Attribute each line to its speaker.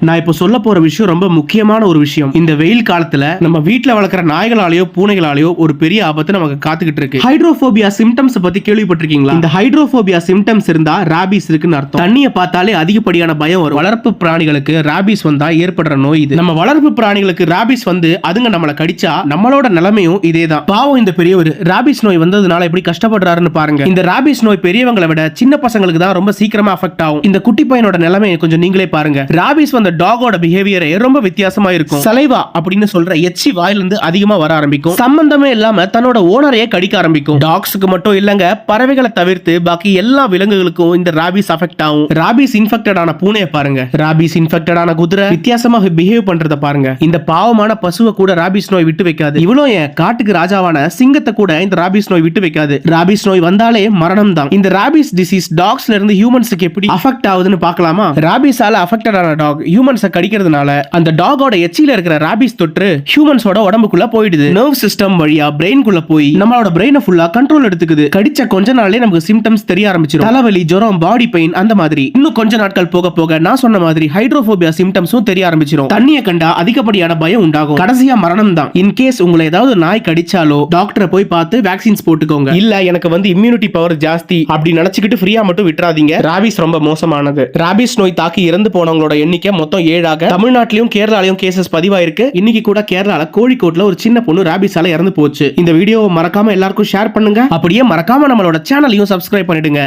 Speaker 1: நான் இப்போ சொல்ல போற விஷயம் ரொம்ப முக்கியமான ஒரு விஷயம். இந்த வெயில் காலத்துல நம்ம வீட்ல வளர்க்குற நாய்களாலேயோ பூனைகளாலேயோ ஒரு பெரிய ஆபத்து நமக்கு காத்துக்கிட்டு இருக்கு. ஹைட்ரோபோபியா சிம்டம்ஸ் பத்தி கேள்விப்பட்டிருக்கீங்களா? இந்த ஹைட்ரோபோபியா சிம்டம்ஸ் இருந்தா ராபிஸ் இருக்குன்னு அர்த்தம். தண்ணியை பார்த்தாலே அதிகப்படியான பயம் வரும். வளர்ப்பு பிராணிகளுக்கு ராபிஸ் வந்தா ஏற்படுற நோய் இது. நம்ம வளர்ப்பு பிராணிகளுக்கு ராபிஸ் வந்து அதுங்க நம்மளை கடிச்சா நம்மளோட நிலைமையும் இதேதான். பாவம் இந்த பெரியவர் ராபிஸ் நோய் வந்ததுனால எப்படி கஷ்டப்படுறாருன்னு பாருங்க. இந்த ராபிஸ் நோய் பெரியவங்களை விட சின்ன பசங்களுக்கு தான் ரொம்ப சீக்கிரமா அஃபெக்ட் ஆகும். இந்த குட்டி பையனோட நிலைமையை கொஞ்சம் நீங்களே பாருங்க. ராபிஸ் வந்த டாகோட பிஹேவியரே ரொம்ப வித்தியாசமா இருக்கும். சலைவா அப்படின்னு சொல்ற எச்சி வாயிலிருந்து அதிகமா வர ஆரம்பிக்கும். சம்பந்தமே இல்லாம தன்னோட ஓனரையே கடிக்க ஆரம்பிக்கும். டாக்ஸ்க்கு மட்டும் இல்லங்க, பறவைகளை தவிர்த்து பாக்கி எல்லா விலங்குகளுக்கும் இந்த ராபிஸ் அஃபெக்ட் ஆகும். ராபிஸ் இன்ஃபெக்டட் ஆன பூனையை பாருங்க, ராபிஸ் இன்ஃபெக்டட் ஆன குதிரை வித்தியாசமா பிஹேவ் பண்றத பாருங்க. இந்த பாவமான பசுவை கூட ராபிஸ் நோய் விட்டு வைக்காது. இவ்வளோ ஏன் காட்டுக்கு ராஜாவான சிங்கத்தை கூட இந்த ராபிஸ் நோய் விட்டு வைக்காது. ராபிஸ் நோய் வந்தாலே மரணம் தான். இந்த ராபிஸ் டிசீஸ் டாக்ஸ்ல இருந்து ஹியூமன்ஸ்க்கு எப்படி அஃபெக்ட் ஆகுதுன்னு பார்க்கலாமா? ராபிஸால அஃபெக்டட் ஆன டாக் ஹியூமன்ஸை கடிக்கிறதுனால அந்த டாகோட எச்சில இருக்கிற ராபிஸ் தொற்று ஹியூமன்ஸோட உடம்புக்குள்ள போயிடுது. நர்வ் சிஸ்டம் வழியா பிரெயின்குள்ள போய் நம்மளோட பிரெயினை ஃபுல்லா கண்ட்ரோல் எடுத்துக்குது. கடிச்ச கொஞ்ச நாள்லயே நமக்கு சிம்டம்ஸ் தெரிய ஆரம்பிச்சிடும். தலைவலி, ஜுரம், பாடி பெயின் அந்த மாதிரி. இன்னும் கொஞ்ச நாட்கள் போக போக நான் சொன்ன மாதிரி ஹைட்ரோபோபியா சிம்டம்ஸும் தெரிய ஆரம்பிச்சிடும். தண்ணியை கண்டா அதிகப்படியான பயம் உண்டாகும். கடைசியா மரணம் தான். இன் கேஸ் உங்களை ஏதாவது நாய் கடிச்சாலோ டாக்டரை போய் பார்த்து வேக்சின்ஸ் போட்டுக்கோங்க. இல்ல எனக்கு வந்து இம்யூனிட்டி பவர் ஜாஸ்தி அப்படி நினைச்சுக்கிட்டு ஃப்ரீயா மட்டும் விட்டுறாதீங்க. ராபிஸ் ரொம்ப மோசமானது. ராபிஸ் நோய் தாக்கி இறந்து போனவங்களோட எண்ணிக்கை மொத்தம் 7 தமிழ்நாட்டிலும் கேரளாலையும் கேசஸ் பதிவாயிருக்கு. இன்னைக்கு கூட கேரளால கோழிக்கோட்ல ஒரு சின்ன பொண்ணு ராபிஸால இறந்து போச்சு. இந்த வீடியோவை மறக்காம எல்லாருக்கும் ஷேர் பண்ணுங்க. அப்படியே மறக்காம நம்மளோட சேனலையும் சப்ஸ்கிரைப் பண்ணிடுங்க.